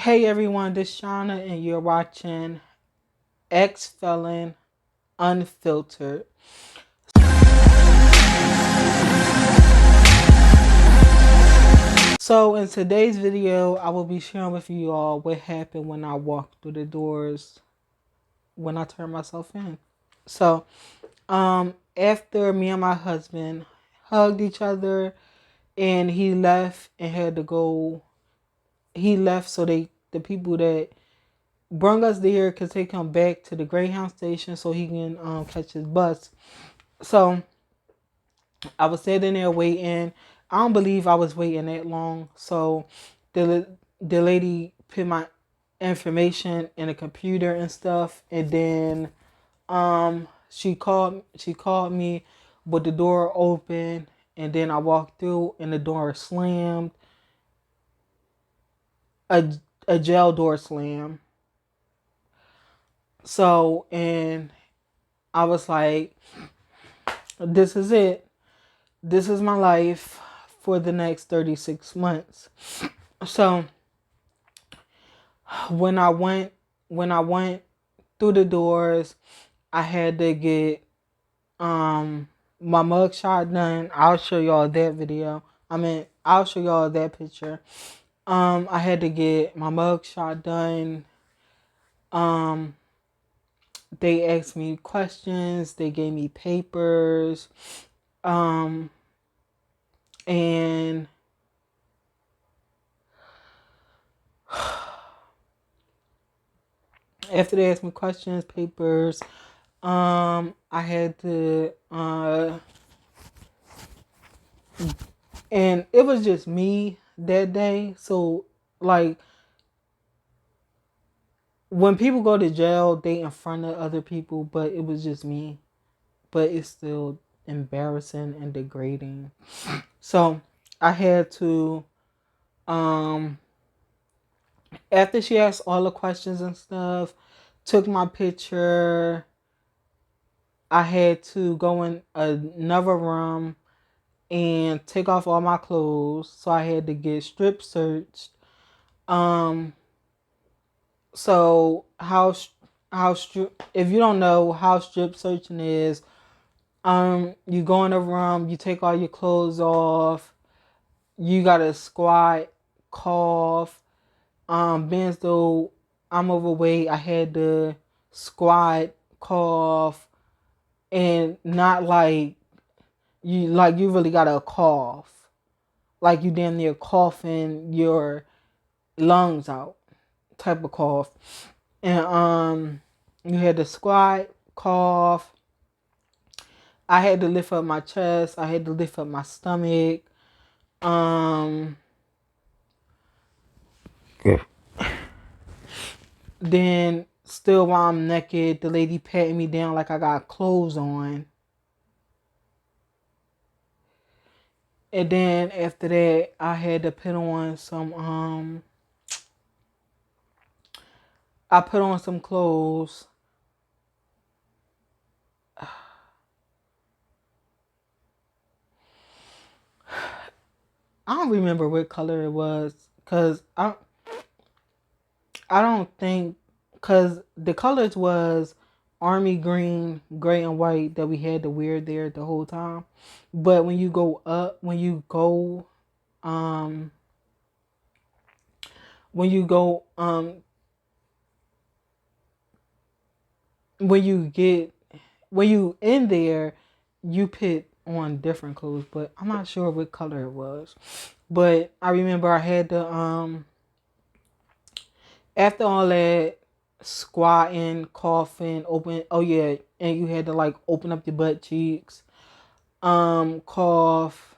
Hey everyone, this is Shauna and you're watching Ex Felon Unfiltered. So in today's video, I will be sharing with you all what happened when I walked through the doors when I turned myself in. So, after me and my husband hugged each other and he left and had to go, he left so the people that brung us there could take him back to the Greyhound station so he can catch his bus. So I was sitting there waiting. I don't believe I was waiting that long. So the lady put my information in a computer and stuff, and then she called me, but the door open, and then I walked through and the door slammed. A a jail door slam. So and I was like, this is it. This is my life for the next 36 months. So when I went when I went through the doors, I had to get my mugshot done. I'll show y'all that video. I'll show y'all that picture. I had to get my mugshot done. Um they asked me questions, they gave me papers. Um and after they asked me questions, papers, I had to and it was just me that day. So like when people go to jail, they in front of other people, but it was just me. But it's still embarrassing and degrading. So I had to after she asked all the questions and stuff, took my picture, I had to go in another room and take off all my clothes. So I had to get strip searched. Um, so if you don't know how strip searching is, you go in a room, you take all your clothes off, you gotta squat, cough. Being as though I'm overweight, I had to squat, cough, and not like you really gotta cough. Like you damn near coughing your lungs out type of cough. And you had to squat, cough. I had to lift up my chest, I had to lift up my stomach. Um then still while I'm naked, the lady patting me down like I got clothes on. And then after that, I had to put on I put on some clothes. I don't remember what color it was, cause I don't think, cause the colors was army green, gray, and white that we had to wear there the whole time. But when you go up, um, when you go, when you get, when you in there, you put on different clothes. But I'm not sure what color it was. But I remember I had to, after all that squatting, coughing, oh yeah, and you had to like open up your butt cheeks, cough,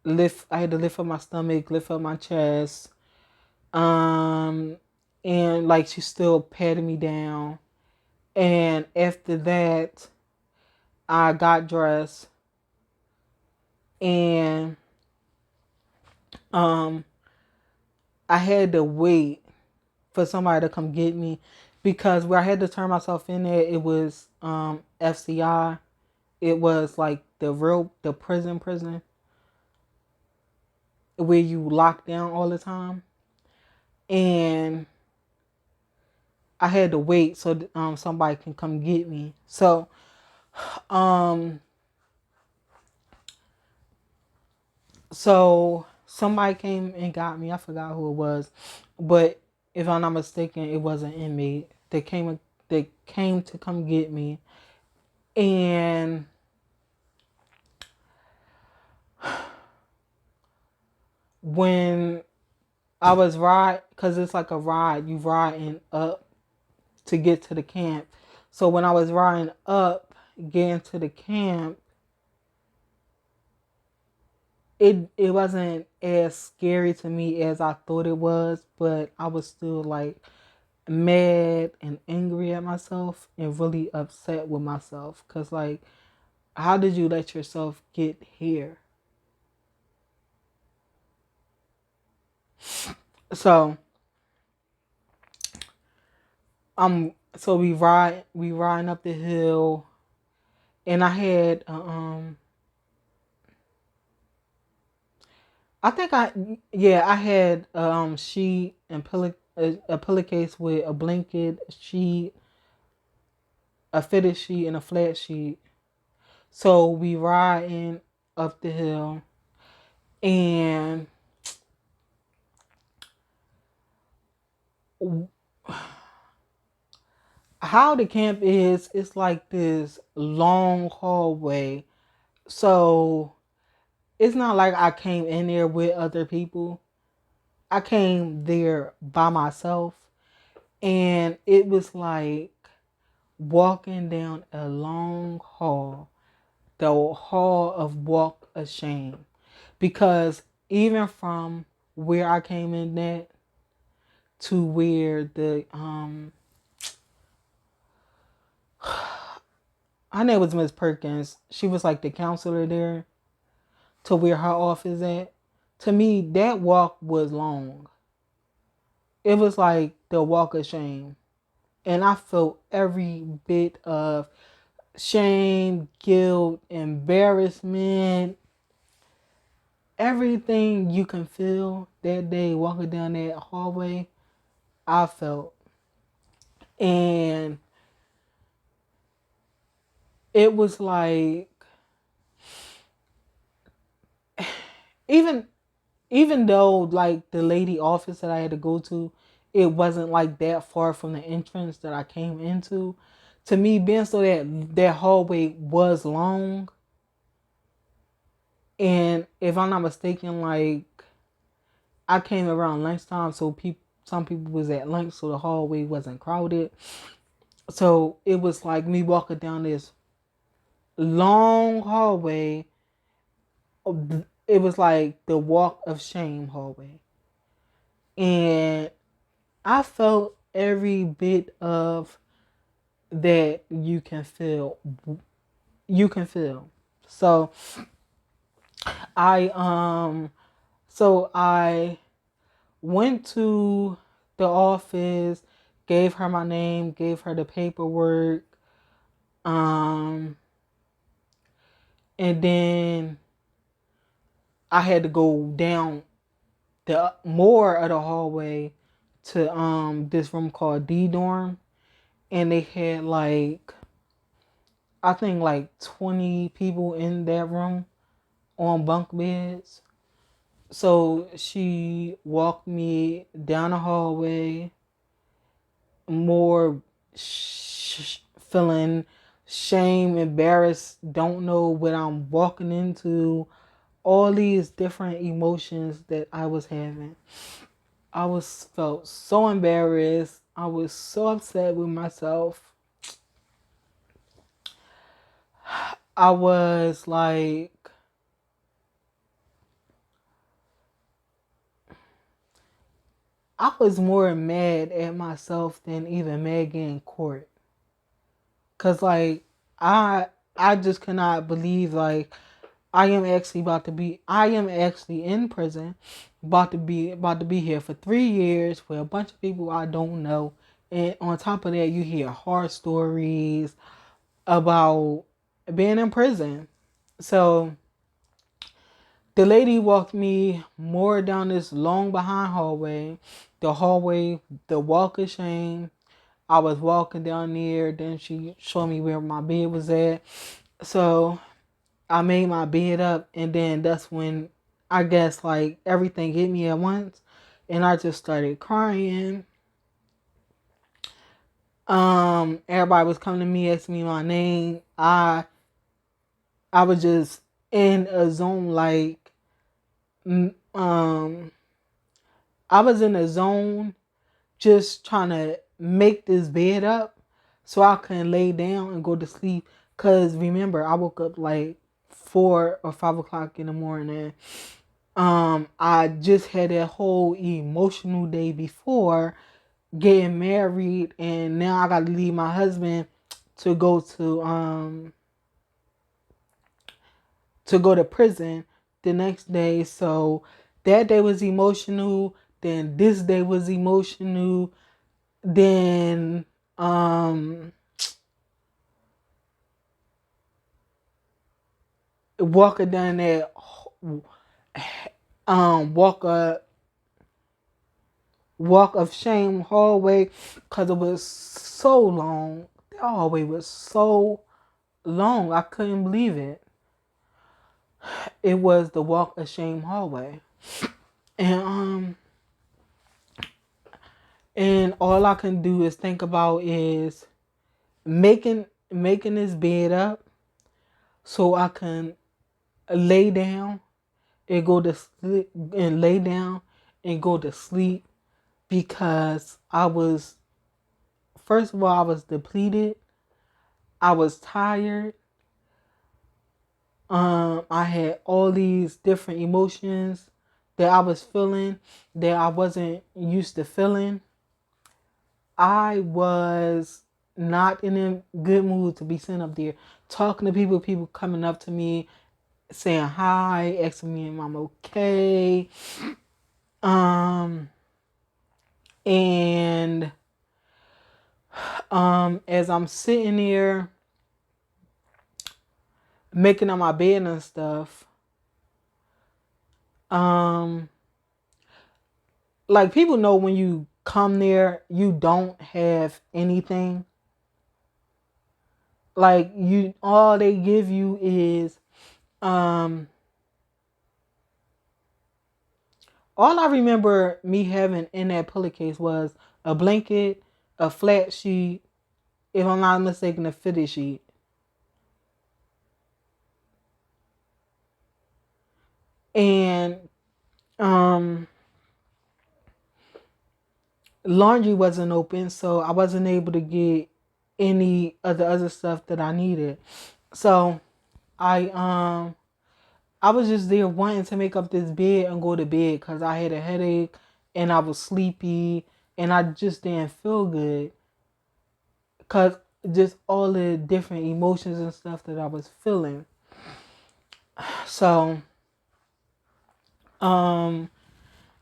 I had to lift up my stomach, lift up my chest, um, and like she still patted me down. And after that, I got dressed and um, I had to wait for somebody to come get me because where I had to turn myself in there, it was FCI. It was like the prison. where you lock down all the time, and I had to wait so somebody can come get me. So um so somebody came and got me. I forgot who it was, but if I'm not mistaken, it was an inmate. They came to come get me, and when I was because it's like a ride, you riding up to get to the camp. So when I was riding up, getting to the camp, it wasn't as scary to me as I thought it was, but I was still like mad and angry at myself and really upset with myself, because like, how did you let yourself get here? So so we riding up the hill, and I had I think I had sheet and a pillowcase with a blanket, a sheet, a fitted sheet, and a flat sheet. So we riding up the hill, and how the camp is, it's like this long hallway. So it's not like I came in there with other people. I came there by myself, and it was like walking down a long hall, the hall of walk of shame. Because even from where I came in at to where her name was Miss Perkins. She was like the counselor there, to where her office at. To me, that walk was long. It was like the walk of shame. And I felt every bit of shame, guilt, embarrassment, everything you can feel that day walking down that hallway, I felt. And it was like, even even though like the lady office that I had to go to, it wasn't like that far from the entrance that I came into. To me, being so that hallway was long, and if I'm not mistaken, like I came around lunchtime, so some people was at lunch, so the hallway wasn't crowded. So it was like me walking down this long hallway. It was like the walk of shame hallway, and I felt every bit of that you can feel. You can feel. So I I went to the office, gave her my name, gave her the paperwork, um, and then I had to go down the more of the hallway to this room called D dorm, and they had like, I think like 20 people in that room on bunk beds. So she walked me down the hallway, more feeling shame, embarrassed, don't know what I'm walking into, all these different emotions that I was having. I was felt so embarrassed. I was so upset with myself. I was like, I was more mad at myself than even mad getting court. Cause like I I just cannot believe like I am actually in prison, about to be here for 3 years with a bunch of people I don't know. And on top of that, you hear horror stories about being in prison. So The lady walked me more down this long behind hallway. The hallway, the walk of shame. I was walking down there. Then she showed me where my bed was at. So I made my bed up, and then that's when I guess like everything hit me at once, and I just started crying. Everybody was coming to me, asking me my name. I was just in a zone, like, I was in a zone just trying to make this bed up so I can lay down and go to sleep. Cause remember, I woke up like 4 or 5 o'clock in the morning. I just had that whole emotional day before getting married, and now I got to leave my husband to go to prison the next day. So that day was emotional. Then this day was emotional. Then walking down that walk of shame hallway, because it was so long. The hallway was so long. I couldn't believe it. It was the walk of shame hallway. And all I can do is think about is making this bed up so I can lay down and go to sleep, and lay down and go to sleep, because first of all, I was depleted. I was tired. I had all these different emotions that I was feeling that I wasn't used to feeling. I was not in a good mood to be sitting up there talking to people coming up to me, saying hi, asking me if I'm okay. And as I'm sitting there making up my bed and stuff, like, people know when you come there, you don't have anything. Like, all they give you is, all I remember me having in that pillowcase was a blanket, a flat sheet, if I'm not mistaken, a fitted sheet. And laundry wasn't open, so I wasn't able to get any of the other stuff that I needed. So I was just there wanting to make up this bed and go to bed because I had a headache and I was sleepy and I just didn't feel good, because just all the different emotions and stuff that I was feeling. So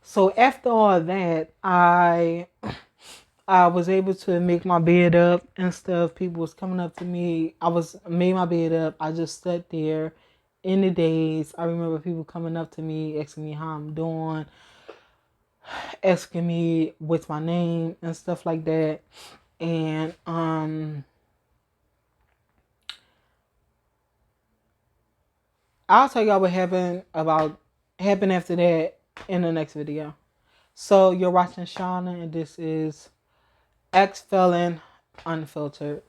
so after all that, I was able to make my bed up and stuff. People was coming up to me. Made my bed up. I just sat there in the daze. I remember people coming up to me, asking me how I'm doing, asking me what's my name and stuff like that. And I'll tell y'all what happened after that in the next video. So you're watching Shauna, and this is Ex Felon Unfiltered.